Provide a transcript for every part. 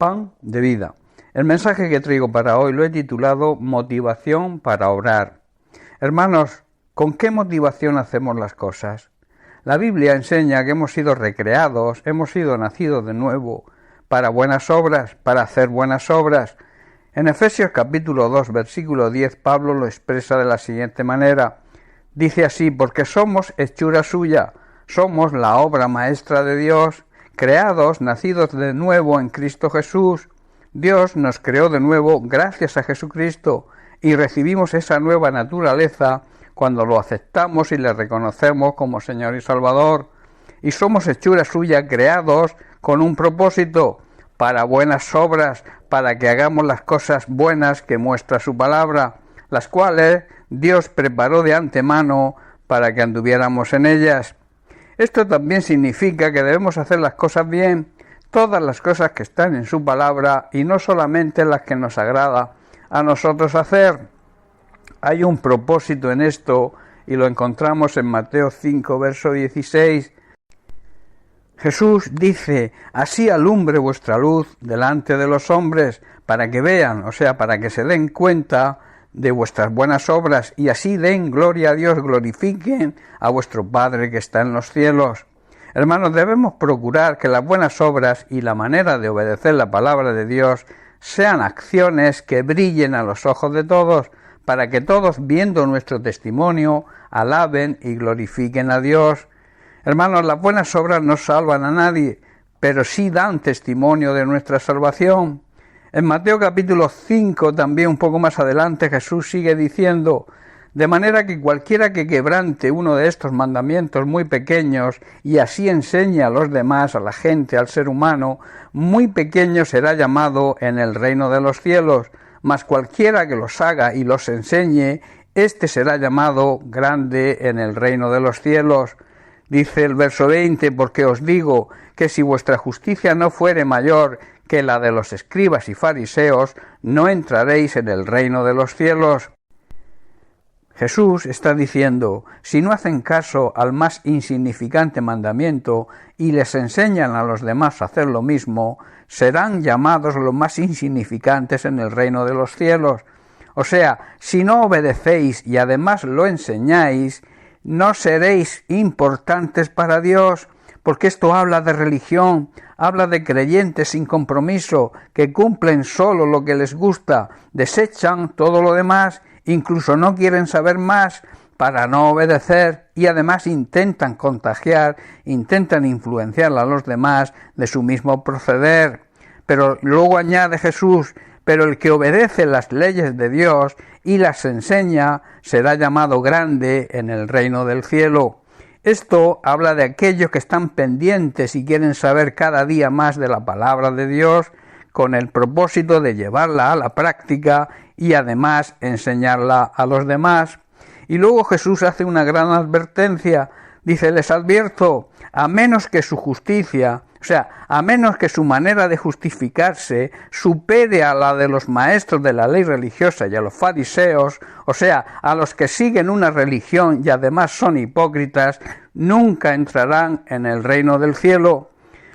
pan de vida. El mensaje que traigo para hoy lo he titulado Motivación para obrar. Hermanos, ¿con qué motivación hacemos las cosas? La Biblia enseña que hemos sido recreados, hemos sido nacidos de nuevo para buenas obras, para hacer buenas obras. En Efesios capítulo 2, versículo 10, Pablo lo expresa de la siguiente manera. Dice así, porque somos hechura suya, somos la obra maestra de Dios, creados, nacidos de nuevo en Cristo Jesús. Dios nos creó de nuevo gracias a Jesucristo y recibimos esa nueva naturaleza cuando lo aceptamos y le reconocemos como Señor y Salvador. Y somos hechura suya, creados con un propósito, para buenas obras, para que hagamos las cosas buenas que muestra su palabra, las cuales Dios preparó de antemano para que anduviéramos en ellas. Esto también significa que debemos hacer las cosas bien, todas las cosas que están en su palabra y no solamente las que nos agrada a nosotros hacer. Hay un propósito en esto y lo encontramos en Mateo 5, verso 16. Jesús dice, así alumbre vuestra luz delante de los hombres, para que vean, o sea, para que se den cuenta de vuestras buenas obras y así den gloria a Dios, glorifiquen a vuestro Padre que está en los cielos. Hermanos, debemos procurar que las buenas obras y la manera de obedecer la palabra de Dios sean acciones que brillen a los ojos de todos, para que todos, viendo nuestro testimonio, alaben y glorifiquen a Dios. Hermanos, las buenas obras no salvan a nadie, pero sí dan testimonio de nuestra salvación. En Mateo capítulo 5, también un poco más adelante, Jesús sigue diciendo, de manera que cualquiera que quebrante uno de estos mandamientos muy pequeños y así enseñe a los demás, a la gente, al ser humano, muy pequeño será llamado en el reino de los cielos, mas cualquiera que los haga y los enseñe, éste será llamado grande en el reino de los cielos. Dice el verso 20, porque os digo que si vuestra justicia no fuere mayor que la de los escribas y fariseos, no entraréis en el reino de los cielos. Jesús está diciendo, si no hacen caso al más insignificante mandamiento y les enseñan a los demás a hacer lo mismo, serán llamados los más insignificantes en el reino de los cielos. O sea, si no obedecéis y además lo enseñáis, no seréis importantes para Dios, porque esto habla de religión, habla de creyentes sin compromiso, que cumplen solo lo que les gusta, desechan todo lo demás, incluso no quieren saber más para no obedecer y además intentan contagiar, intentan influenciar a los demás de su mismo proceder. Pero luego añade Jesús, pero el que obedece las leyes de Dios y las enseña será llamado grande en el reino del cielo. Esto habla de aquellos que están pendientes y quieren saber cada día más de la palabra de Dios con el propósito de llevarla a la práctica y además enseñarla a los demás. Y luego Jesús hace una gran advertencia. Dice, les advierto, a menos que su justicia, o sea, a menos que su manera de justificarse supere a la de los maestros de la ley religiosa y a los fariseos, o sea, a los que siguen una religión y además son hipócritas, nunca entrarán en el reino del cielo.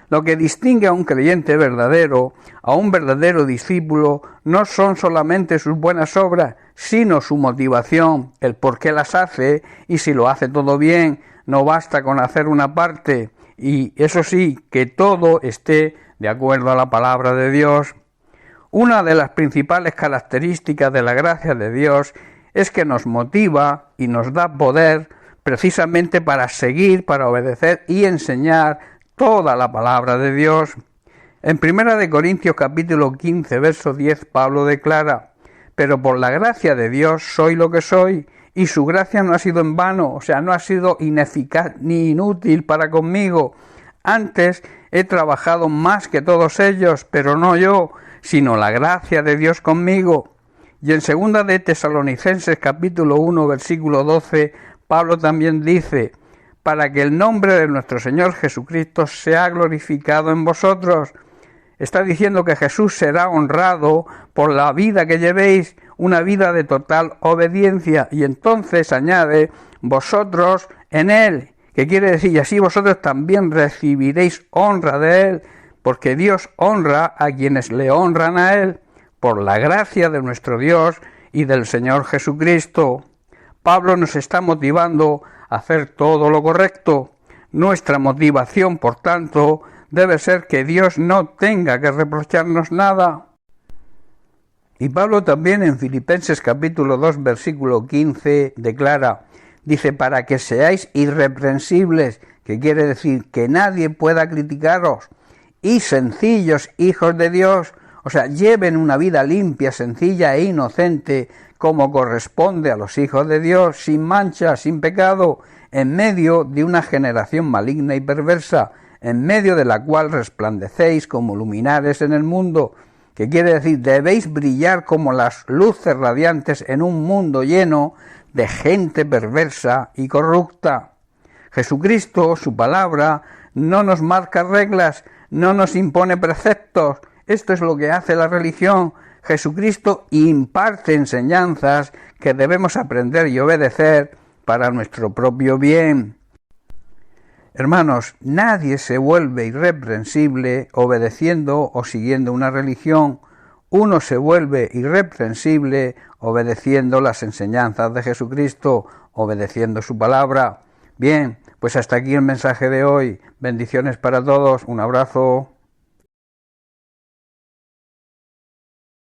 Lo que distingue a un creyente verdadero, a un verdadero discípulo, no son solamente sus buenas obras, sino su motivación, el por qué las hace y si lo hace todo bien. No basta con hacer una parte y eso sí, que todo esté de acuerdo a la palabra de Dios. Una de las principales características de la gracia de Dios es que nos motiva y nos da poder precisamente para seguir, para obedecer y enseñar toda la palabra de Dios. En 1 Corintios capítulo 15, verso 10, Pablo declara, pero por la gracia de Dios soy lo que soy, y su gracia no ha sido en vano, o sea, no ha sido ineficaz ni inútil para conmigo. Antes he trabajado más que todos ellos, pero no yo, sino la gracia de Dios conmigo. Y en 2 de Tesalonicenses capítulo 1, versículo 12, Pablo también dice, para que el nombre de nuestro Señor Jesucristo sea glorificado en vosotros. Está diciendo que Jesús será honrado por la vida que llevéis, una vida de total obediencia, y entonces añade, vosotros en Él, que quiere decir, y así vosotros también recibiréis honra de Él, porque Dios honra a quienes le honran a Él, por la gracia de nuestro Dios y del Señor Jesucristo. Pablo nos está motivando a hacer todo lo correcto. Nuestra motivación, por tanto, debe ser que Dios no tenga que reprocharnos nada. Y Pablo también en Filipenses capítulo 2, versículo 15 declara, dice, para que seáis irreprensibles, que quiere decir que nadie pueda criticaros, y sencillos hijos de Dios, o sea, lleven una vida limpia, sencilla e inocente, como corresponde a los hijos de Dios, sin mancha, sin pecado, en medio de una generación maligna y perversa, en medio de la cual resplandecéis como luminares en el mundo, que quiere decir, debéis brillar como las luces radiantes en un mundo lleno de gente perversa y corrupta. Jesucristo, su palabra, no nos marca reglas, no nos impone preceptos. Esto es lo que hace la religión. Jesucristo imparte enseñanzas que debemos aprender y obedecer para nuestro propio bien. Hermanos, nadie se vuelve irreprensible obedeciendo o siguiendo una religión. Uno se vuelve irreprensible obedeciendo las enseñanzas de Jesucristo, obedeciendo su palabra. Bien, pues hasta aquí el mensaje de hoy. Bendiciones para todos. Un abrazo.